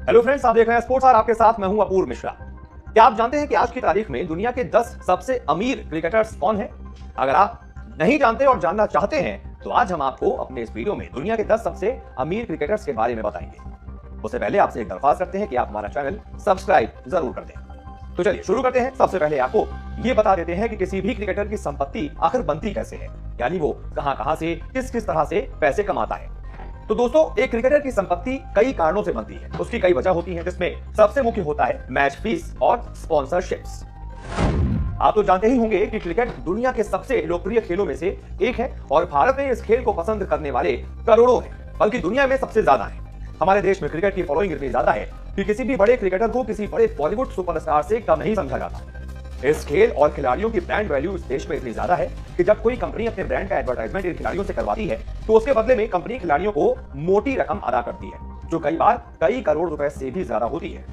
Hello friends, आप देख रहे हैं स्पोर्ट्स और आपके साथ मैं हूं अपूर्व मिश्रा। क्या आप जानते हैं कि आज की तारीख में दुनिया के 10 सबसे अमीर क्रिकेटर्स कौन हैं? अगर आप नहीं जानते और जानना चाहते हैं तो आज हम आपको अपने इस वीडियो में दुनिया के 10 सबसे अमीर क्रिकेटर्स के बारे में बताएंगे। उससे पहले आपसे एक दरख्वास्त करते हैं कि आप हमारा चैनल सब्सक्राइब जरूर कर दें। तो चलिए शुरू करते हैं। सबसे पहले आपको ये बता देते हैं कि किसी भी क्रिकेटर की संपत्ति आखिर बनती कैसे है, यानी वो कहां से किस तरह से पैसे कमाता है। तो दोस्तों, एक क्रिकेटर की संपत्ति कई कारणों से बनती है। उसकी कई वजह होती है, जिसमें सबसे मुख्य होता है मैच फीस और स्पॉन्सरशिप्स। आप तो जानते ही होंगे कि क्रिकेट दुनिया के सबसे लोकप्रिय खेलों में से एक है और भारत में इस खेल को पसंद करने वाले करोड़ों हैं, बल्कि दुनिया में सबसे ज्यादा हैं। हमारे देश में क्रिकेट की फॉलोइंग इतनी ज्यादा है कि किसी भी बड़े क्रिकेटर को किसी बड़े बॉलीवुड सुपरस्टार से कम नहीं समझा जाता। इस खेल और खिलाड़ियों की ब्रांड वैल्यू इस देश में इतनी ज्यादा है कि जब कोई कंपनी अपने ब्रांड का एडवर्टाइजमेंट इन खिलाड़ियों से करवाती है तो उसके बदले में कंपनी खिलाड़ियों को मोटी रकम अदा करती है, जो कई बार कई करोड़ रुपए से भी ज्यादा होती है।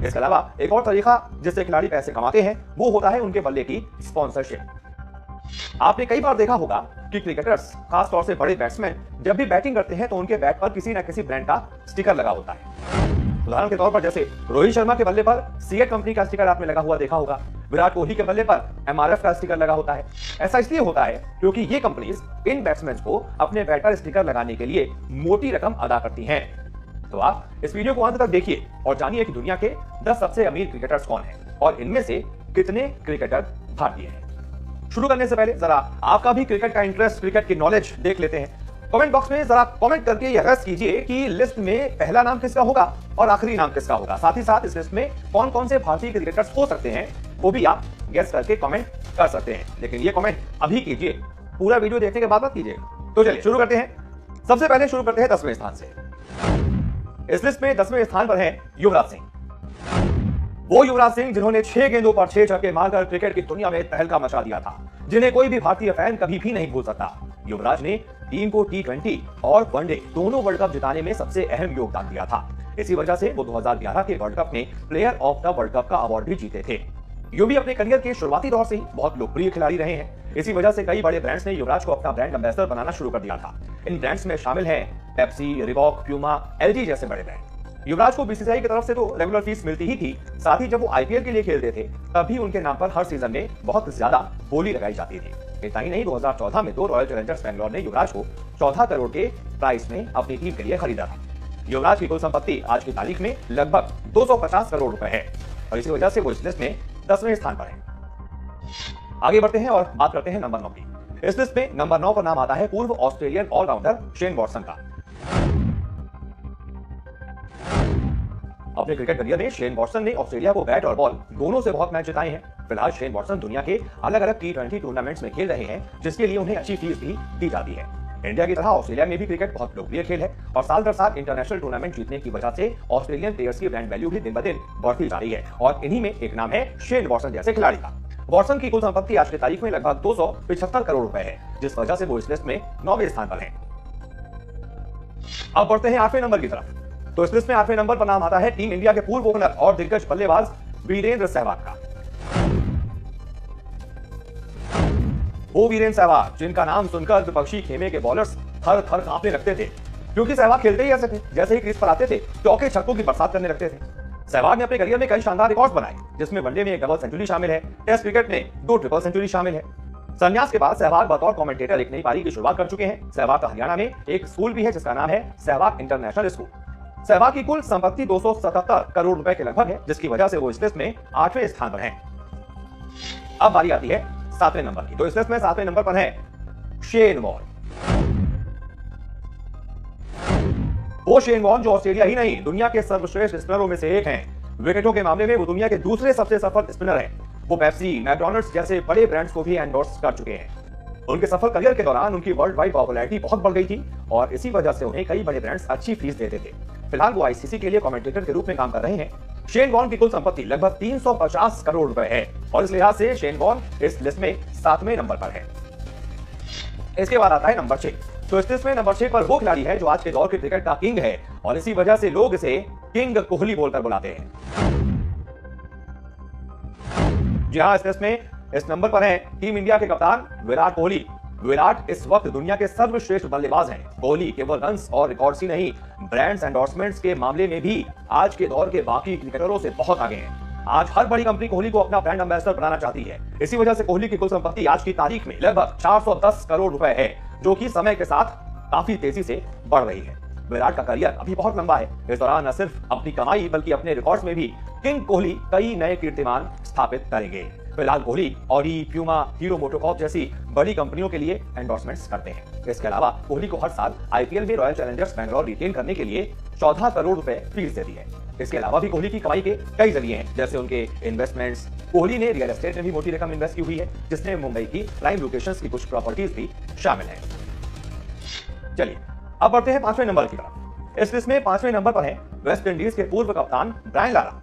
इसके अलावा एक और तरीका जिससे खिलाड़ी पैसे कमाते हैं वो होता है उनके बल्ले की स्पॉन्सरशिप। आपने कई बार देखा होगा कि क्रिकेटर्स, खासतौर से बड़े बैट्समैन, जब भी बैटिंग करते हैं तो उनके बैट पर किसी न किसी ब्रांड का स्टिकर लगा होता है। उदाहरण के तौर पर जैसे रोहित शर्मा के बल्ले पर सीएट कंपनी का स्टिकर आपने लगा हुआ देखा होगा। विराट कोहली के बल्ले पर एमआरएफ का स्टिकर लगा होता है। ऐसा इसलिए होता है क्योंकि ये कंपनीज इन बैट्समैन को अपने बैट पर स्टिकर लगाने के लिए मोटी रकम अदा करती हैं। तो आप इस वीडियो को अंत तक देखिए और जानिए कि दुनिया के 10 सबसे अमीर क्रिकेटर्स कौन हैं और इनमें से कितने क्रिकेटर भारतीय हैं। शुरू करने से पहले जरा आपका भी क्रिकेट का इंटरेस्ट, क्रिकेट की नॉलेज देख लेते हैं। कमेंट बॉक्स में जरा कमेंट करके यह गेस कीजिए कि लिस्ट में पहला नाम किसका होगा और आखिरी नाम किसका होगा। साथ ही साथ इस लिस्ट में कौन कौन से भारतीय क्रिकेटर्स हो सकते हैं वो भी आप गेस करके कमेंट कर सकते हैं, लेकिन ये कमेंट अभी कीजिए, पूरा वीडियो देखने के बाद मत कीजिए। तो चलिए शुरू करते हैं। सबसे पहले शुरू करते हैं 10वें स्थान से। इस लिस्ट में 10वें स्थान पर है युवराज सिंह। वो युवराज सिंह जिन्होंने 6 गेंदों पर 6 छक्के मारकर क्रिकेट की दुनिया में तहलका मचा दिया था, जिन्हें कोई भी भारतीय फैन कभी भी नहीं भूल सकता। युवराज ने टीम को टी20 और वनडे दोनों वर्ल्ड कप जिताने में सबसे अहम योगदान दिया था। इसी वजह से वो 2011 के वर्ल्ड कप में player of the world cup का अवार्ड भी जीते थे। यूं भी अपने करियर के शुरुआती दौर से ही बहुत लोकप्रिय खिलाड़ी रहे हैं। इसी वजह से कई बड़े ब्रांड्स ने युवराज को अपना ब्रांड एम्बेसडर बनाना शुरू कर दिया था। इन ब्रांड्स में शामिल हैं पेप्सी, रिबॉक, प्यूमा, एलजी जैसे बड़े ब्रांड। युवराज को बीसीसीआई की तरफ से तो रेगुलर फीस मिलती ही थी, साथ ही जब वो आईपीएल के लिए खेलते थे तब भी उनके नाम पर हर सीजन में बहुत ज्यादा बोली लगाई जाती थी। इतना ही नहीं, 2014 में 2 रॉयल चैलेंजर्स बैंगलोर ने युवराज को 14 करोड़ के प्राइस में अपनी टीम के लिए खरीदा था। युवराज की कुल संपत्ति आज की तारीख में लगभग 250 करोड़ रुपए है और इसी वजह से वो इस लिस्ट में 10वें स्थान पर है। आगे बढ़ते हैं और बात करते हैं नंबर 9 की। इस लिस्ट में नंबर 9 पर नाम आता है पूर्व ऑस्ट्रेलियन ऑलराउंडर शेन वॉटसन का। अपने क्रिकेट करियर में शेन वॉटसन ने ऑस्ट्रेलिया को बैट और बॉल दोनों से बहुत मैच जिताए हैं। फिलहाल शेन वॉटसन दुनिया के अलग अलग टी20 टूर्नामेंट्स में खेल रहे हैं, जिसके लिए उन्हें अच्छी फीस भी दी जाती है। इंडिया की तरह ऑस्ट्रेलिया में भी क्रिकेट बहुत लोकप्रिय खेल है और साल दर साल इंटरनेशनल टूर्नामेंट जीतने की वजह से ऑस्ट्रेलियन प्लेयर्स की ब्रांड वैल्यू भी दिन ब दिन बढ़ती जा रही है और इन्हीं में एक नाम है शेन वॉटसन जैसे खिलाड़ी का। वॉटसन की कुल संपत्ति आज की तारीख में लगभग 275 करोड़ रुपए है, जिस वजह से वो इस लिस्ट में 9वें स्थान पर है। अब बढ़ते हैं 8वें नंबर की तरफ। तो इस लिस्ट में 8वें नंबर पर नाम आता है टीम इंडिया के पूर्व ओपनर और दिग्गज बल्लेबाज वीरेंद्र सहवाग का। वो वीरेंद्र सहवाग जिनका नाम सुनकर विपक्षी खेमे के बॉलर्स थर थर कांपने लगते थे, क्योंकि सहवाग खेलते ही ऐसे थे, जैसे ही क्रीज पर आते थे चौके छक्कों की बरसात करने लगते थे। सहवाग ने अपने करियर में कई शानदार रिकॉर्ड्स बनाए, जिसमें वनडे में एक डबल सेंचुरी शामिल है, टेस्ट क्रिकेट में 2 ट्रिपल सेंचुरी शामिल है। संन्यास के बाद सहवाग बतौर कमेंटेटर एक नई पारी की शुरुआत कर चुके हैं। सहवाग का हरियाणा में एक स्कूल भी है जिसका नाम है सहवाग इंटरनेशनल स्कूल। सहवाग की कुल संपत्ति 277 करोड़ रुपए के लगभग है, जिसकी वजह से वो इस लिस्ट में 8वें स्थान पर हैं। अब बारी आती है 7वें नंबर की। तो इस लिस्ट में 7वें नंबर पर है शेन वॉर्न। वो शेन वॉर्न जो ऑस्ट्रेलिया ही नहीं दुनिया के सर्वश्रेष्ठ स्पिनरों में से एक हैं। विकेटों के मामले में वो दुनिया के दूसरे सबसे सफल स्पिनर हैं। वो पेप्सी, मैकडॉनल्ड्स जैसे बड़े ब्रांड्स को भी एंडोर्स कर चुके हैं। उनके सफल करियर के दौरान उनकी वर्ल्ड वाइड पॉपुलैरिटी बहुत बढ़ गई थी और इसी वजह से उन्हें कई बड़े ब्रांड्स अच्छी फीस देते थे। फिलहाल वो आईसीसी के लिए कमेंटेटर के रूप में काम कर रहे हैं। शेन वॉर्न की कुल संपत्ति लगभग 350 करोड़ रुपए है और इस लिहाज से शेन वॉर्न इस लिस्ट में 7वें नंबर पर है। इसके बाद आता है नंबर 6। तो इस लिस्ट में नंबर 6 पर वो खिलाड़ी है जो आज के दौर के क्रिकेट का किंग है और इसी वजह से लोग इसे किंग कोहली बोलकर बुलाते हैं। जी हाँ, इस लिस्ट में इस नंबर पर है टीम इंडिया के कप्तान विराट कोहली। विराट इस वक्त दुनिया के सर्वश्रेष्ठ बल्लेबाज हैं। कोहली केवल रन्स और रिकॉर्ड्स ही नहीं, ब्रांड्स एंडोर्समेंट्स के मामले में भी आज के दौर के बाकी क्रिकेटरों से बहुत आगे हैं। आज हर बड़ी कंपनी कोहली को अपना ब्रांड एम्बेसडर बनाना चाहती है। इसी वजह से कोहली की कुल संपत्ति आज की तारीख में लगभग 410 करोड़ रुपए है, जो कि समय के साथ काफी तेजी से बढ़ रही है। विराट का करियर अभी बहुत लंबा है। इस दौरान न सिर्फ अपनी कमाई बल्कि अपने रिकॉर्ड्स में भी किंग कोहली कई नए कीर्तिमान स्थापित करेंगे। फिलहाल Kohli Audi, Puma, hero MotoCorp जैसी बड़ी कंपनियों के लिए एंडोर्समेंट्स करते हैं। इसके अलावा कोहली को हर साल आईपीएल में रॉयल चैलेंजर्स बैंगलोर रिटेन करने के लिए 14 करोड़ रुपए फीस देती है। इसके अलावा भी कोहली की कमाई के कई जरिए हैं, जैसे उनके इन्वेस्टमेंट्स। कोहली ने रियल एस्टेट में भी मोटी रकम इन्वेस्ट की हुई है, जिसमें मुंबई की प्राइम लोकेशंस की कुछ प्रॉपर्टीज भी शामिल हैं। चलिए अब बढ़ते हैं 5वें नंबर की तरफ। इस लिस्ट में 5वें नंबर पर है वेस्ट इंडीज के पूर्व कप्तान ब्रायन लारा।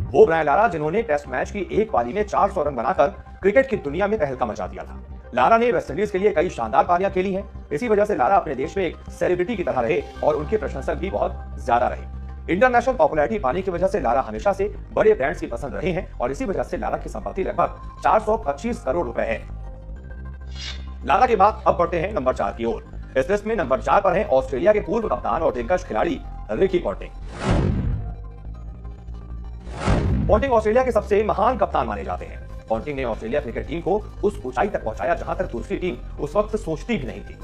वो ब्रायन लारा जिन्होंने टेस्ट मैच की एक पारी में 400 रन बनाकर क्रिकेट की दुनिया में तहलका मचा दिया था। लारा ने वेस्ट इंडीज के लिए कई शानदार पारियां खेली हैं। इसी वजह से लारा अपने देश में एक सेलिब्रिटी की तरह रहे और उनके प्रशंसक भी बहुत ज्यादा रहे। इंटरनेशनल पॉपुलैरिटी पाने की वजह से लारा हमेशा से बड़े ब्रांड्स की पसंद रहे हैं और इसी वजह से लारा की संपत्ति लगभग 425 करोड़ रुपए है। लारा के बाद अब बढ़ते हैं नंबर 4 की ओर। इस लिस्ट में नंबर 4 पर है ऑस्ट्रेलिया के पूर्व कप्तान और दिग्गज खिलाड़ी रिकी पॉन्टिंग। पॉन्टिंग ऑस्ट्रेलिया के सबसे महान कप्तान माने जाते हैं। पॉन्टिंग ने ऑस्ट्रेलिया क्रिकेट टीम को उस ऊंचाई तक पहुंचाया जहां तक दूसरी टीम उस वक्त सोचती भी नहीं थी।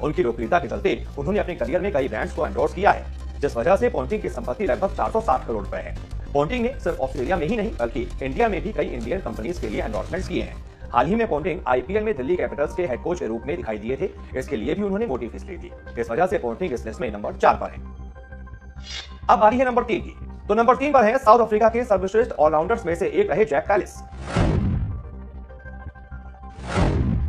उनकी लोकप्रियता के चलते उन्होंने अपने करियर में कई ब्रांड्स को एंडोर्स किया है, जिस वजह से पॉन्टिंग की संपत्ति लगभग 460 करोड़ रुपए है। पॉन्टिंग ने सिर्फ ऑस्ट्रेलिया में ही नहीं बल्कि इंडिया में भी कई इंडियन कंपनीज के लिए एंडोर्समेंट्स किए हैं। हाल ही में पॉन्टिंग आईपीएल में दिल्ली कैपिटल्स के हेड कोच के रूप में दिखाई दिए थे। इसके लिए भी उन्होंने मोटी फीस ली थी। इस वजह से पॉन्टिंग इस लिस्ट में नंबर 4 पर है। अब बारी है नंबर 3 की। तो नंबर 3 पर है साउथ अफ्रीका के सर्वश्रेष्ठ ऑलराउंडर्स में से एक रहे जैक कैलिस।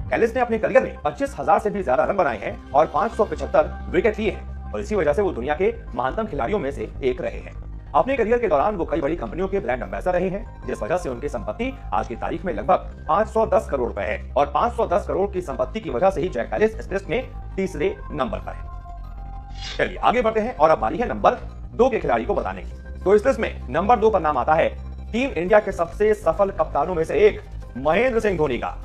कैलिस ने अपने करियर में 25,000 से भी ज्यादा रन बनाए हैं और 575 विकेट लिए हैं और इसी वजह से वो दुनिया के महानतम खिलाड़ियों में से एक रहे हैं। अपने करियर के दौरान वो कई बड़ी कंपनियों के ब्रांड एम्बेसडर रहे हैं, जिस वजह से उनकी संपत्ति आज की तारीख में लगभग 510 करोड़ रुपए है और 510 करोड़ की संपत्ति की वजह से ही जैक कैलिस इस लिस्ट में तीसरे नंबर पर है। चलिए आगे बढ़ते हैं और अब बारी है नंबर 2 के खिलाड़ी को बताने की। तो इस लिस्ट में नंबर 2 पर नाम आता है टीम इंडिया के सबसे सफल कप्तानों में से एक महेंद्र सिंह धोनी का।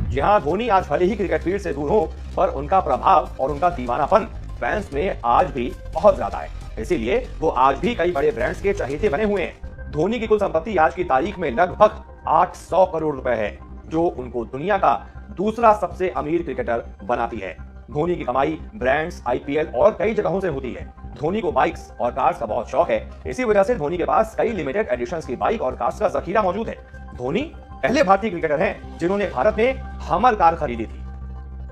जहां धोनी आज भले ही क्रिकेट फील्ड से दूर हो, पर उनका प्रभाव और उनका दीवानापन फैंस में आज भी बहुत ज्यादा है। इसीलिए वो आज भी कई बड़े ब्रांड्स के चहेते बने हुए हैं। धोनी की कुल संपत्ति आज की तारीख में लगभग 800 करोड़ रुपए है, जो उनको दुनिया का दूसरा सबसे अमीर क्रिकेटर बनाती है। धोनी की कमाई ब्रांड्स, आईपीएल और कई जगहों से होती है। धोनी को बाइक्स और कार्स का बहुत शौक है। इसी वजह से धोनी के पास कई लिमिटेड एडिशंस की बाइक और कार्स का जखीरा मौजूद है। धोनी पहले भारतीय क्रिकेटर हैं जिन्होंने भारत में हमर कार खरीदी थी।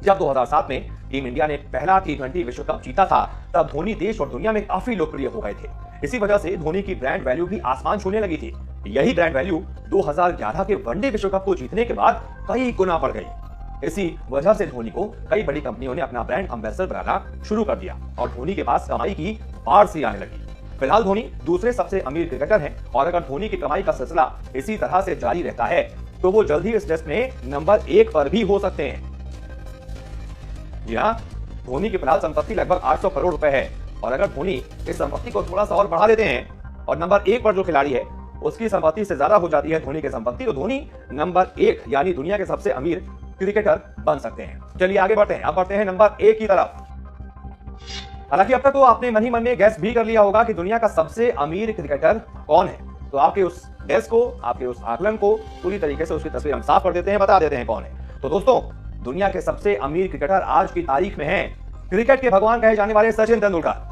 जब 2007 में टीम इंडिया ने पहला T20 विश्व कप जीता था, तब धोनी देश और दुनिया में काफी लोकप्रिय हो गए थे। इसी वजह से धोनी की ब्रांड वैल्यू भी आसमान छूने लगी थी। यही ब्रांड वैल्यू 2011 के वनडे विश्व कप को जीतने के बाद कई गुना बढ़ गई। इसी वजह से धोनी को कई बड़ी कंपनियों ने अपना ब्रांड एम्बेसडर बनाना शुरू कर दिया और धोनी के पास कमाई की बाढ़ सी आने लगी। फिलहाल धोनी दूसरे सबसे अमीर क्रिकेटर हैं और अगर धोनी की कमाई का सिलसिला इसी तरह से जारी रहता है तो वो जल्द ही इस लिस्ट में नंबर 1 पर भी हो सकते हैं। जी हाँ, धोनी की फिलहाल संपत्ति लगभग 800 करोड़ रुपए है और अगर धोनी इस संपत्ति को थोड़ा सा और बढ़ा देते हैं और नंबर 1 पर जो खिलाड़ी है उसकी संपत्ति से ज्यादा हो जाती है धोनी की संपत्ति, तो धोनी नंबर 1 यानी दुनिया के सबसे अमीर क्रिकेटर बन सकते हैं। चलिए आगे बढ़ते हैं। अब बढ़ते हैं नंबर 1 की तरफ। हालांकि अब तक तो आपने मन ही मन में गैस भी कर लिया होगा कि दुनिया का सबसे अमीर क्रिकेटर कौन है। तो आपके उस गैस को, आपके उस आकलन को पूरी तरीके से उसकी तस्वीर हम साफ कर देते हैं, बता देते हैं कौन है। तो दोस्तों, दुनिया के सबसे अमीर क्रिकेटर आज की तारीख में हैं क्रिकेट के भगवान कहे जाने वाले सचिन तेंदुलकर।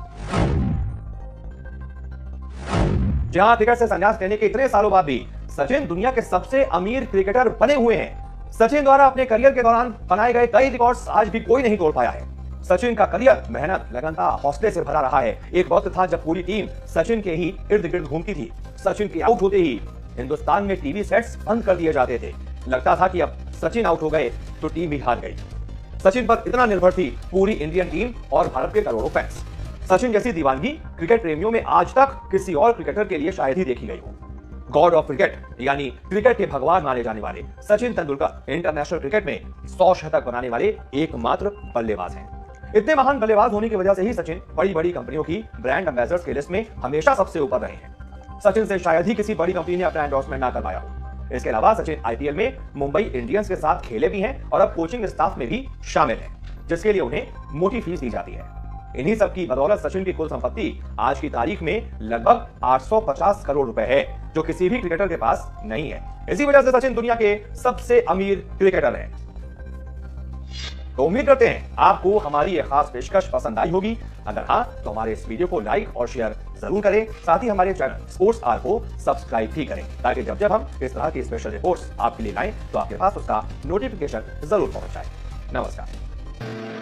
जहां क्रिकेट से संन्यास लेने के इतने सालों बाद भी सचिन दुनिया के सबसे अमीर क्रिकेटर बने हुए हैं। सचिन द्वारा अपने करियर के दौरान बनाए गए कई रिकॉर्ड्स आज भी कोई नहीं तोड़ पाया है। सचिन का करियर मेहनत, लगनता, हौसले से भरा रहा है। एक वक्त था जब पूरी टीम सचिन के ही इर्द गिर्द घूमती थी। सचिन के आउट होते ही हिंदुस्तान में टीवी सेट्स बंद कर दिए जाते थे। लगता था कि अब सचिन आउट हो गए तो टीम भी हार गई। सचिन पर इतना निर्भर थी पूरी इंडियन टीम और भारत के करोड़ों फैंस। सचिन जैसी दीवानगी क्रिकेट प्रेमियों में आज तक किसी और क्रिकेटर के लिए शायद ही देखी गई हो। गॉड ऑफ क्रिकेट यानी क्रिकेट के भगवान माने जाने वाले सचिन तेंदुलकर इंटरनेशनल क्रिकेट में 100 शतक बनाने वाले एकमात्र बल्लेबाज हैं। इतने महान बल्लेबाज होने की वजह से ही सचिन बड़ी बड़ी कंपनियों की ब्रांड एम्बेसडर्स के लिस्ट में हमेशा सबसे ऊपर रहे हैं। सचिन से शायद ही किसी बड़ी कंपनी ने अपना एंडोर्समेंट ना करवाया हो। इसके अलावा सचिन आईपीएल में मुंबई इंडियंस के साथ खेले भी हैं और अब कोचिंग स्टाफ में भी शामिल हैं, जिसके लिए उन्हें मोटी फीस दी जाती है। इन्हीं सब की बदौलत सचिन की कुल संपत्ति आज की तारीख में लगभग 850 करोड़ रुपए है, जो किसी भी क्रिकेटर के पास नहीं है। इसी वजह से सचिन दुनिया के सबसे अमीर क्रिकेटर हैं। तो उम्मीद करते हैं आपको हमारी यह खास पेशकश पसंद आई होगी। अगर हाँ, तो हमारे इस वीडियो को लाइक और शेयर जरूर करें। साथ ही हमारे चैनल स्पोर्ट्स आर को सब्सक्राइब भी करें, ताकि जब जब हम इस तरह की स्पेशल रिपोर्ट्स आपके लिए लाएं तो आपके पास उसका नोटिफिकेशन जरूर पहुंच जाए। नमस्कार।